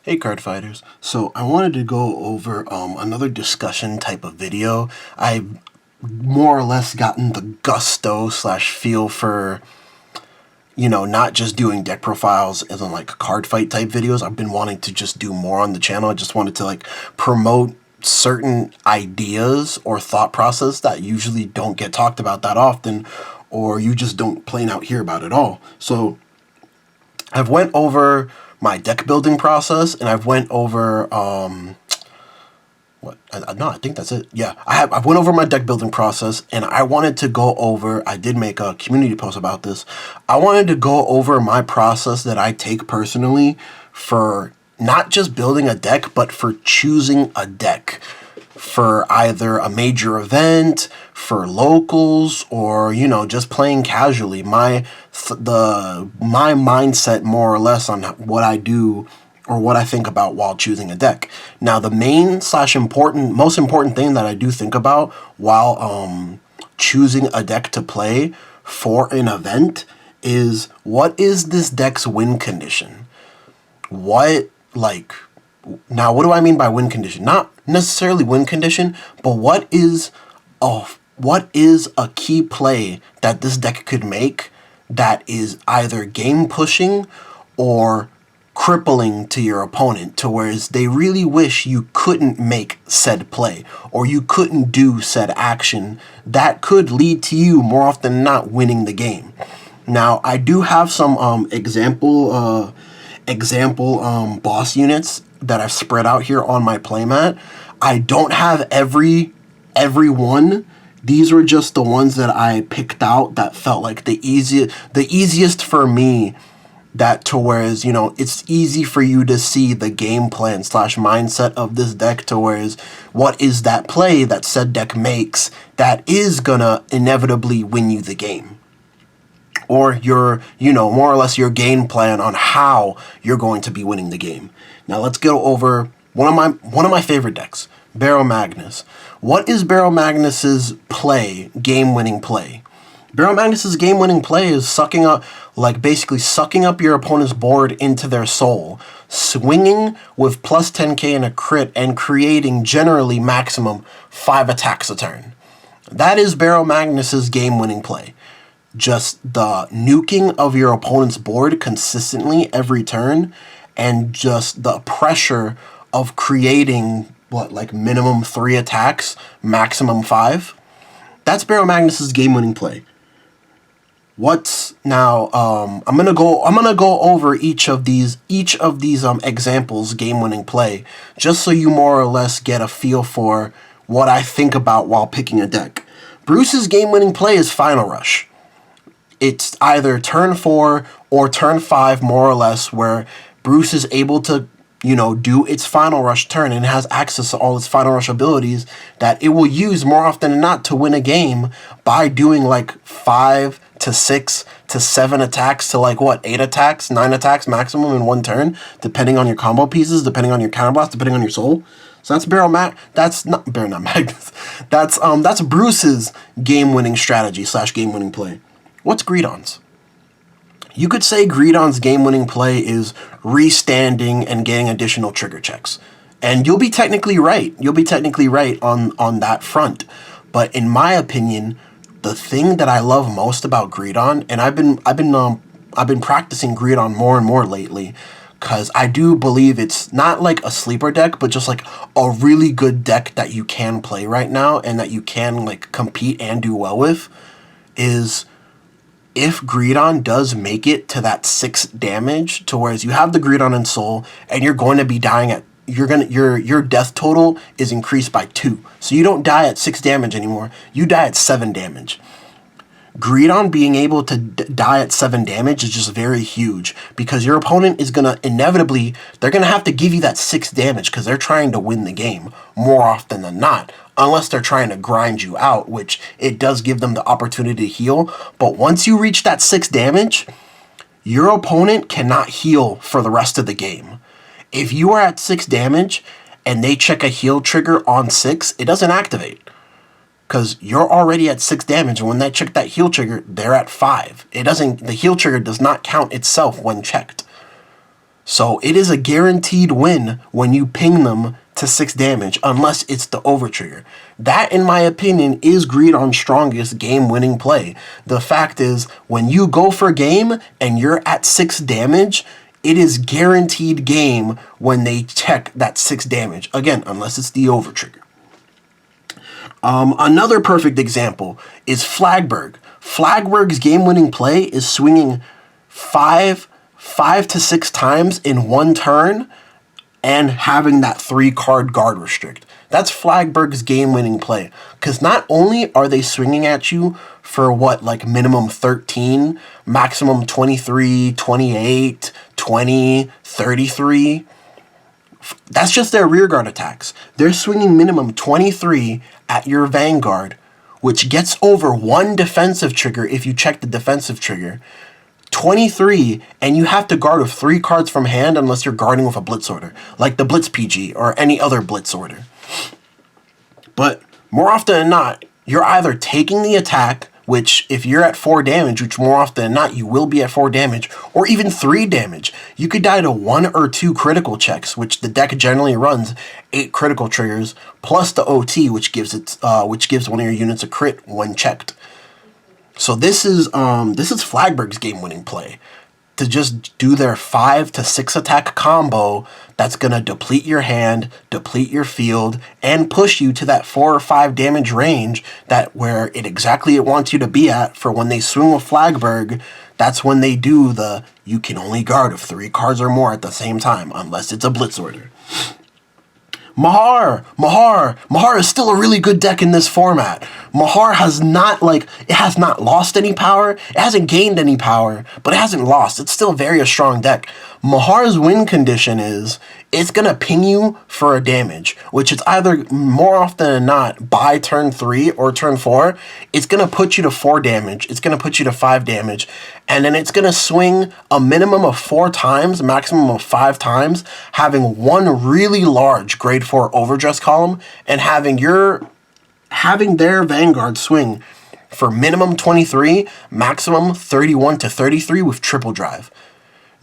Hey card fighters. So I wanted to go over another discussion type of video. I've more or less gotten the gusto slash feel for, not just doing deck profiles as in like card fight type videos. I've been wanting to just do more on the channel. I just wanted to like promote certain ideas or thought process that usually don't get talked about that often, or you just don't plain out hear about at all. So I've went over my deck building process, and I've went over I think that's it. Yeah, I've went over my deck building process, and I wanted to go over. I did make a community post about this. I wanted to go over my process that I take personally for not just building a deck, but for choosing a deck for either a major event, for locals, or just playing casually. My mindset more or less on what I do or what I think about while choosing a deck. Now, the main slash most important thing that I do think about while choosing a deck to play for an event is, what is this deck's win condition? Now, what do I mean by win condition? Not necessarily win condition, but what is a key play that this deck could make that is either game pushing or crippling to your opponent, to whereas they really wish you couldn't make said play or you couldn't do said action that could lead to you more often than not winning the game. Now, I do have some example boss units that I've spread out here on my playmat. I don't have every one. These were just the ones that I picked out that felt like the easiest for me, that to whereas, it's easy for you to see the game plan slash mindset of this deck, to whereas what is that play that said deck makes that is gonna inevitably win you the game, or your, more or less your game plan on how you're going to be winning the game. Now let's go over one of my favorite decks, Baromagnus. What is Baromagnus's play, game-winning play? Baromagnus's game-winning play is basically sucking up your opponent's board into their soul, swinging with plus 10k and a crit, and creating generally maximum 5 attacks a turn. That is Baromagnus's game-winning play. Just the nuking of your opponent's board consistently every turn, and just the pressure of creating minimum 3 attacks, maximum 5. That's Baromagnus's game-winning play. What's now? I'm gonna go over each of these examples game-winning play, just so you more or less get a feel for what I think about while picking a deck. Bruce's game-winning play is Final Rush. It's either turn 4 or turn 5, more or less, where Bruce is able to, do its Final Rush turn and has access to all its Final Rush abilities that it will use more often than not to win a game by doing 5 to 6 to 7 attacks to 8 attacks, 9 attacks maximum in one turn, depending on your combo pieces, depending on your counterblast, depending on your soul. So that's that's Bruce's game-winning strategy slash game-winning play. What's Greedon's? You could say Greedon's game-winning play is restanding and getting additional trigger checks. And you'll be technically right. You'll be technically right on that front. But in my opinion, the thing that I love most about Greedon, and I've been practicing Greedon more and more lately, because I do believe it's not like a sleeper deck, but just like a really good deck that you can play right now and that you can compete and do well with, is if Greedon does make it to that 6 damage, to whereas you have the Greedon in Soul and you're going to be dying at, your death total is increased by 2. So you don't die at 6 damage anymore, you die at 7 damage. Greedon being able to die at 7 damage is just very huge, because your opponent is going to inevitably, they're going to have to give you that 6 damage because they're trying to win the game more often than not, unless they're trying to grind you out, which it does give them the opportunity to heal. But once you reach that 6 damage, your opponent cannot heal for the rest of the game. If you are at 6 damage and they check a heal trigger on 6, it doesn't activate, because you're already at 6 damage, and when they check that heal trigger, they're at 5. The heal trigger does not count itself when checked. So it is a guaranteed win when you ping them to 6 damage, unless it's the overtrigger. That, in my opinion, is Greedon's strongest game-winning play. The fact is, when you go for game and you're at 6 damage, it is guaranteed game when they check that 6 damage. Again, unless it's the overtrigger. Another perfect example is Flagburg. Flagburg's game-winning play is swinging 5 to 6 times in one turn and having that 3-card guard restrict. That's Flagburg's game-winning play. Because not only are they swinging at you for like minimum 13, maximum 23, 28, 20, 33. That's just their rearguard attacks. They're swinging minimum 23 at your Vanguard, which gets over 1 defensive trigger if you check the defensive trigger. 23, and you have to guard with 3 cards from hand unless you're guarding with a Blitz order, like the Blitz PG or any other Blitz order. But more often than not, you're either taking the attack, which if you're at 4 damage, which more often than not you will be at 4 damage, or even 3 damage. You could die to 1 or 2 critical checks, which the deck generally runs 8 critical triggers, plus the OT, which gives one of your units a crit when checked. So this is Flagburg's game-winning play, to just do their 5 to 6 attack combo that's going to deplete your hand, deplete your field, and push you to that 4 or 5 damage range where it wants you to be at for when they swing with Flagburg. That's when they do you can only guard with 3 cards or more at the same time, unless it's a Blitz order. Mahar is still a really good deck in this format. Mahar has not lost any power. It hasn't gained any power, but it hasn't lost. It's still a strong deck. Mahar's win condition is it's going to ping you for a damage, which is either more often than not by turn 3 or turn 4. It's going to put you to 4 damage. It's going to put you to 5 damage. And then it's going to swing a minimum of 4 times, maximum of 5 times, having 1 really large grade 4 Overdress column and having their Vanguard swing for minimum 23, maximum 31 to 33 with triple drive.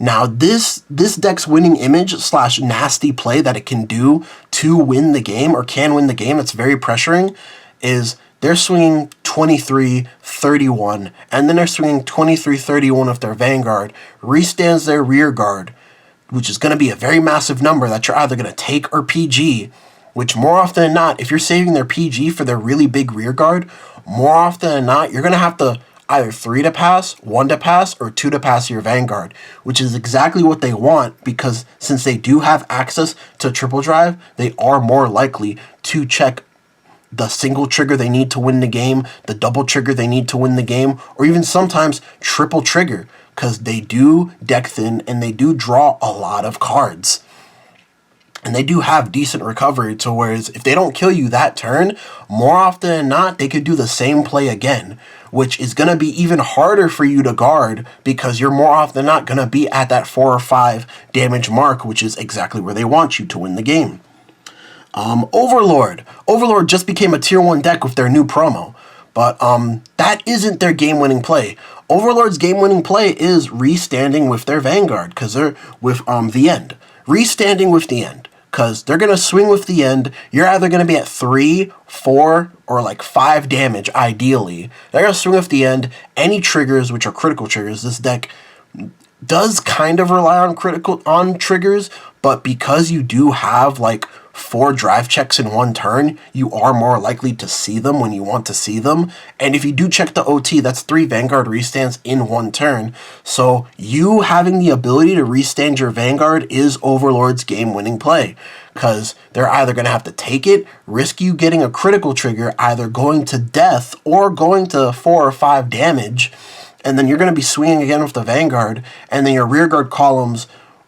Now, this deck's winning image / nasty play that it can do to win the game, or can win the game, that's very pressuring, is they're swinging 23, 31, and then they're swinging 23, 31 with their Vanguard, restands their rear guard, which is going to be a very massive number that you're either going to take or PG, which more often than not, if you're saving their PG for their really big rear guard, more often than not, you're going to have to either 3 to pass, 1 to pass, or 2 to pass your Vanguard, which is exactly what they want, because since they do have access to triple drive, they are more likely to check the single trigger they need to win the game, the double trigger they need to win the game, or even sometimes triple trigger, because they do deck thin and they do draw a lot of cards. And they do have decent recovery, to whereas if they don't kill you that turn, more often than not, they could do the same play again, which is going to be even harder for you to guard because you're more often than not going to be at that 4 or 5 damage mark, which is exactly where they want you to win the game. Overlord just became a tier 1 deck with their new promo, but that isn't their game-winning play. Overlord's game-winning play is restanding with their Vanguard, because they're with the end. Restanding with the end, because they're going to swing with the end. You're either going to be at 3, 4, or 5 damage, ideally. They're going to swing with the end. Any triggers, which are critical triggers, this deck does kind of rely on triggers, but because you do have 4 drive checks in one turn, you are more likely to see them when you want to see them. And if you do check the OT, that's 3 Vanguard restands in one turn. So you having the ability to restand your Vanguard is Overlord's game-winning play, because they're either going to have to take it, risk you getting a critical trigger, either going to death or going to 4 or 5 damage, and then you're going to be swinging again with the Vanguard, and then your rearguard columns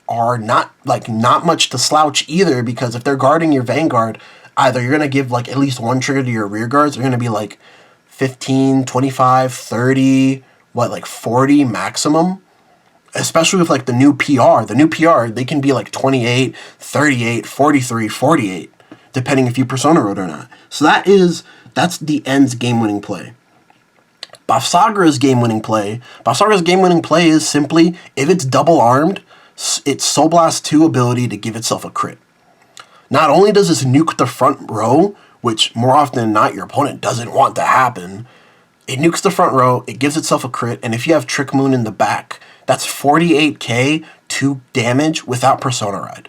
are not much to slouch either, because if they're guarding your Vanguard, either you're going to give at least 1 trigger to your rear guards, they're going to be 15, 25, 30, 40 maximum, especially with the new PR. The new PR, they can be 28, 38, 43, 48, depending if you Persona Road or not. So that's the end's game-winning play. Bafsagra's game-winning play is simply, if it's double-armed, its Soul Blast 2 ability to give itself a crit. Not only does this nuke the front row, which more often than not your opponent doesn't want to happen, it nukes the front row, it gives itself a crit, and if you have Trick Moon in the back, that's 48k, 2 damage without Persona Ride.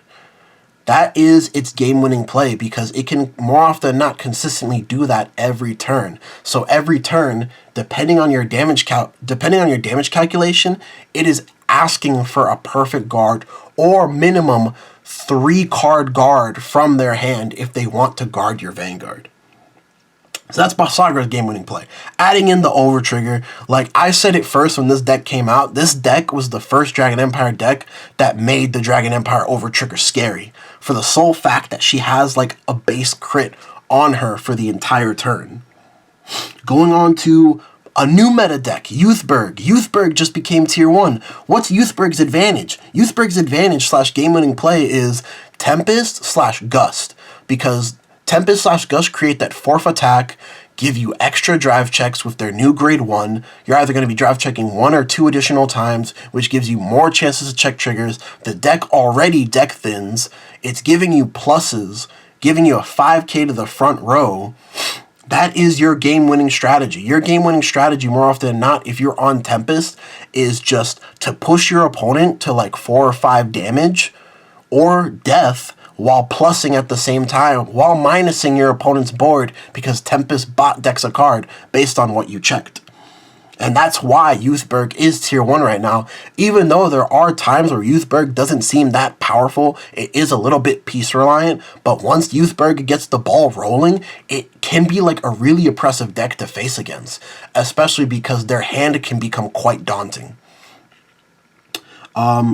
That is its game-winning play because it can more often than not consistently do that every turn. So every turn, depending on your damage calculation, it is asking for a perfect guard or minimum 3-card guard from their hand if they want to guard your Vanguard. So that's Basagara's game-winning play. Adding in the Overtrigger, like I said it first when this deck came out, this deck was the first Dragon Empire deck that made the Dragon Empire Overtrigger scary, for the sole fact that she has like a base crit on her for the entire turn. Going on to a new meta deck, Youthberk. Youthberk just became tier 1. What's Youthberk's advantage? Youthberk's advantage / game-winning play is Tempest / Gust, because Tempest / Gust create that 4th attack, give you extra drive checks with their new grade 1. You're either going to be drive checking 1 or 2 additional times, which gives you more chances to check triggers. The deck already deck thins. It's giving you pluses, giving you a 5k to the front row. That is your game-winning strategy. Your game-winning strategy, more often than not, if you're on Tempest, is just to push your opponent to like 4 or 5 damage or death, while plussing at the same time, while minusing your opponent's board, because Tempest bot decks a card based on what you checked. And that's why Youthberk is tier 1 right now. Even though there are times where Youthberk doesn't seem that powerful, it is a little bit piece reliant, but once Youthberk gets the ball rolling, it can be like a really oppressive deck to face against, especially because their hand can become quite daunting.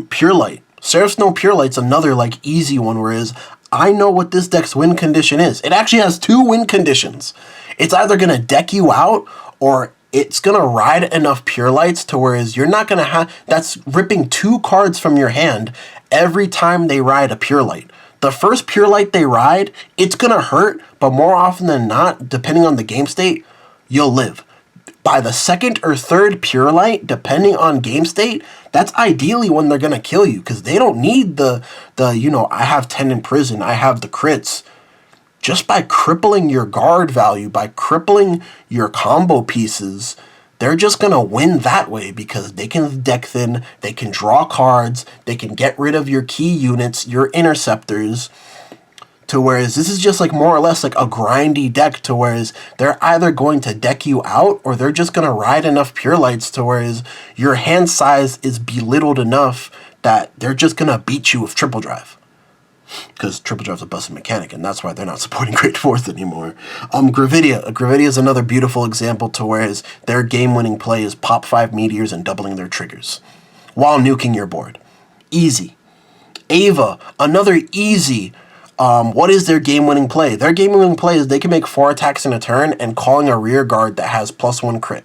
Pure Light. Seraph Snow Pure Light's another like easy one, whereas I know what this deck's win condition is. It actually has 2 win conditions. It's either going to deck you out or it's going to ride enough Pure Lights to whereas you're not going to have... That's ripping 2 cards from your hand every time they ride a Pure Light. The first Pure Light they ride, it's going to hurt, but more often than not, depending on the game state, you'll live. By the second or third Pure Light, depending on game state, that's ideally when they're going to kill you, because they don't need the I have 10 in prison, I have the crits. Just by crippling your guard value, by crippling your combo pieces, they're just going to win that way, because they can deck thin, they can draw cards, they can get rid of your key units, your interceptors, to whereas this is just like more or less like a grindy deck, to whereas they're either going to deck you out or they're just going to ride enough Pure Lights to whereas your hand size is belittled enough that they're just going to beat you with Triple Drive. Because Triple Drive's a busted mechanic, and that's why they're not supporting Great Fourth anymore. Gravidia is another beautiful example to whereas their game-winning play is pop 5 meteors and doubling their triggers while nuking your board. Easy. Ava, another easy. What is their game-winning play? Their game-winning play is they can make 4 attacks in a turn and calling a rear guard that has +1 crit.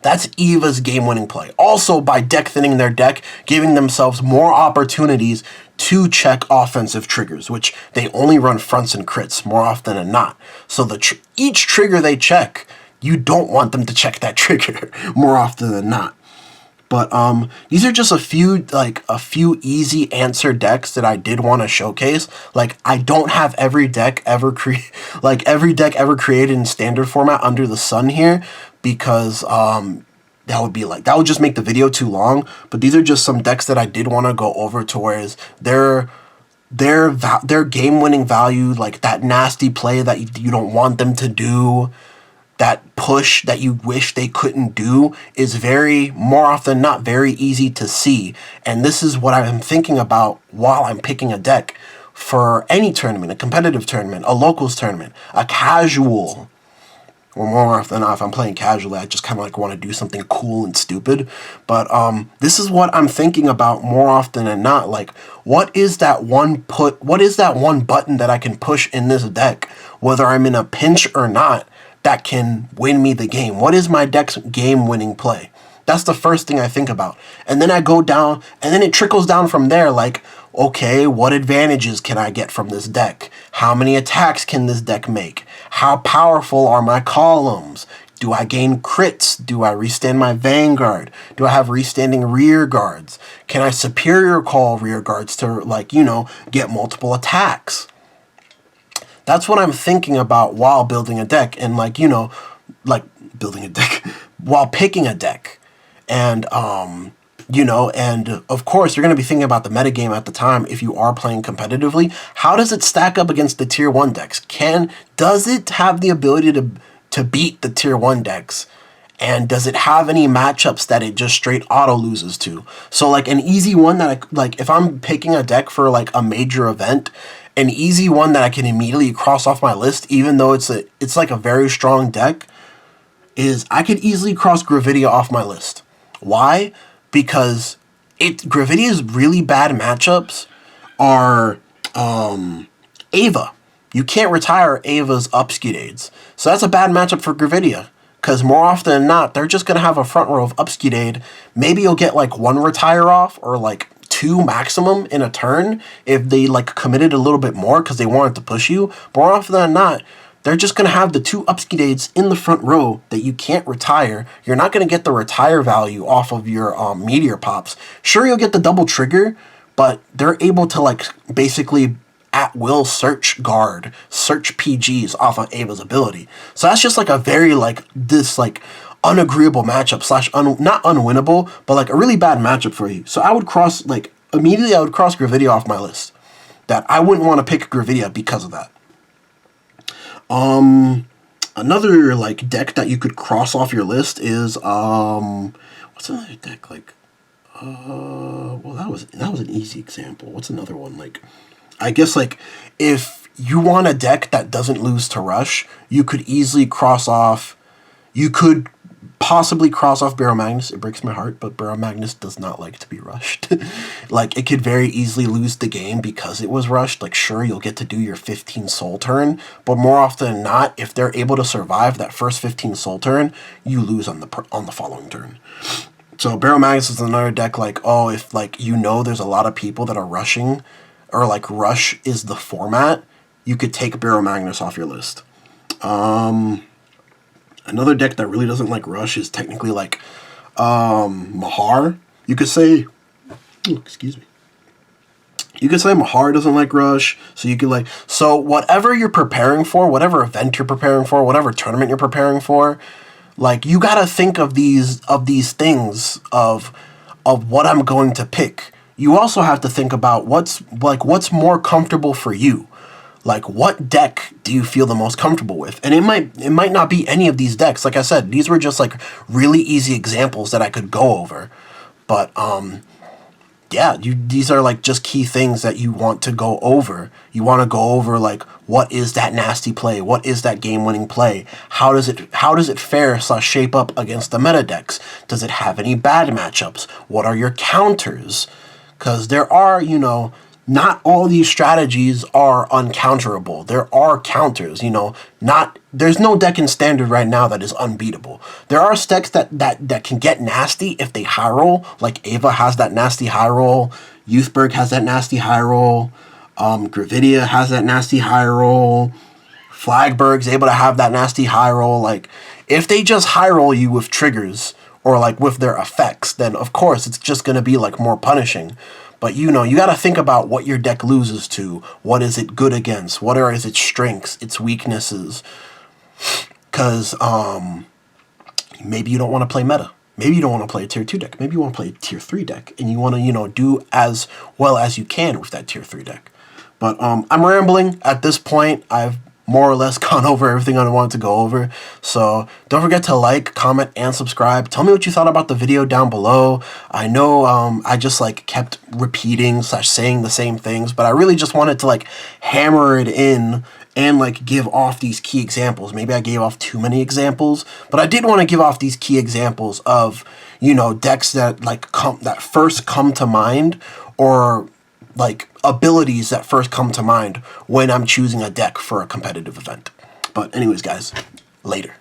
That's Eva's game-winning play. Also, by deck thinning their deck, giving themselves more opportunities to check offensive triggers, which they only run fronts and crits more often than not. So each trigger they check, you don't want them to check that trigger more often than not. But these are just a few easy answer decks that I did want to showcase. Like, I don't have every deck ever created in standard format under the sun here, because that would just make the video too long. But these are just some decks that I did want to go over to whereas their game-winning value, like that nasty play that you don't want them to do, that push that you wish they couldn't do, is more often not very easy to see. And this is what I'm thinking about while I'm picking a deck for any tournament, a competitive tournament, a locals tournament, a casual. Or more often than not, if I'm playing casually, I just kind of like want to do something cool and stupid. But this is what I'm thinking about more often than not. Like, what is that one button that I can push in this deck, whether I'm in a pinch or not, that can win me the game? What is my deck's game-winning play? That's the first thing I think about. And then I go down, and then it trickles down from there, like, okay, what advantages can I get from this deck? How many attacks can this deck make? How powerful are my columns? Do I gain crits? Do I restand my Vanguard? Do I have restanding rear guards? Can I superior call rear guards to, like, you know, get multiple attacks? That's what I'm thinking about while building a deck, and, like, you know, like building a deck while picking a deck. And you know, and of course you're going to be thinking about the metagame at the time if you are playing competitively. How does it stack up against the tier 1 decks? Does it have the ability to beat the tier 1 decks? And does it have any matchups that it just straight auto loses to? So, like, an easy one that like if I'm picking a deck for like a major event, an easy one that I can immediately cross off my list, even though it's like a very strong deck, is I could easily cross Greedon off my list. Why? Because Greedon's really bad matchups are Ava. You can't retire Ava's Upskidades. So that's a bad matchup for Greedon. Because more often than not, they're just going to have a front row of Upskidade. Maybe you'll get like 1 retire off, or like 2 maximum in a turn if they like committed a little bit more because they wanted to push you. But more often than not, they're just going to have the 2 Upskidades in the front row that you can't retire. You're not going to get the retire value off of your meteor pops. Sure, you'll get the double trigger, but they're able to like basically at will search PGs off of Ava's ability. So that's just like a very like this like unagreeable matchup slash not unwinnable, but like a really bad matchup for you. So I would cross immediately I would cross Greedon off my list. That I wouldn't want to pick Greedon because of that. Another like deck that you could cross off your list is what's another deck like? Well, that was an easy example. What's another one like? I guess like if you want a deck that doesn't lose to rush, you could easily cross off. You could possibly cross off Baromagnus. It breaks my heart, but Baromagnus does not like to be rushed. Like, it could very easily lose the game because it was rushed. Like, sure, you'll get to do your 15 soul turn, but more often than not, if they're able to survive that first 15 soul turn, you lose on the following turn. So Baromagnus is another deck like, oh, if like you know there's a lot of people that are rushing, or like rush is the format, you could take Baromagnus off your list. Another deck that really doesn't like rush is technically like Mahar. You could say, excuse me. You could say Mahar doesn't like rush, so you could like, so whatever you're preparing for, whatever event you're preparing for, whatever tournament you're preparing for, like you gotta think of these things of what I'm going to pick. You also have to think about what's more comfortable for you. Like, what deck do you feel the most comfortable with? And it might not be any of these decks. Like I said, these were just like really easy examples that I could go over. But yeah, these are like just key things that you want to go over. You want to go over like, what is that nasty play? What is that game-winning play? How does it fare / shape up against the meta decks? Does it have any bad matchups? What are your counters? Because there are, you know, not all these strategies are uncounterable. There are counters, you know, there's no deck in Standard right now that is unbeatable. There are decks that can get nasty if they high roll, like Ava has that nasty high roll, Youthberk has that nasty high roll, Greedon has that nasty high roll, Flagburg's able to have that nasty high roll. Like, if they just high roll you with triggers, or like with their effects, then of course it's just going to be like more punishing. But you know, you got to think about what your deck loses to. What is it good against? What are its strengths, its weaknesses? Because maybe you don't want to play meta. Maybe you don't want to play a tier 2 deck. Maybe you want to play a tier 3 deck, and you want to, you know, do as well as you can with that tier 3 deck. But I'm rambling at this point. I've more or less gone over everything I wanted to go over. So don't forget to like, comment, and subscribe. Tell me what you thought about the video down below. I know I just like kept repeating / saying the same things, but I really just wanted to like hammer it in and like give off these key examples. Maybe I gave off too many examples, but I did want to give off these key examples of, you know, decks that like that first come to mind, or like abilities that first come to mind when I'm choosing a deck for a competitive event. But anyways, guys, later.